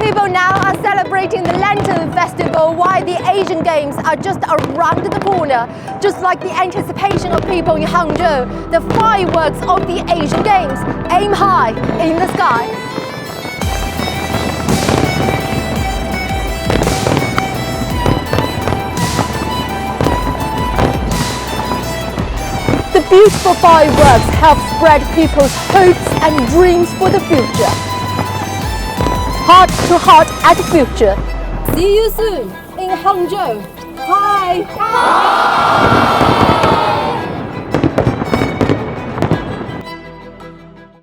People now are celebrating the Lantern Festival while the Asian Games are just around the corner. Just like the anticipation of people in Hangzhou, the fireworks of the Asian Games aim high in the sky. The beautiful fireworks help spread people's hopes and dreams for the future. Heart to heart at the future. See you soon in Hangzhou. Bye.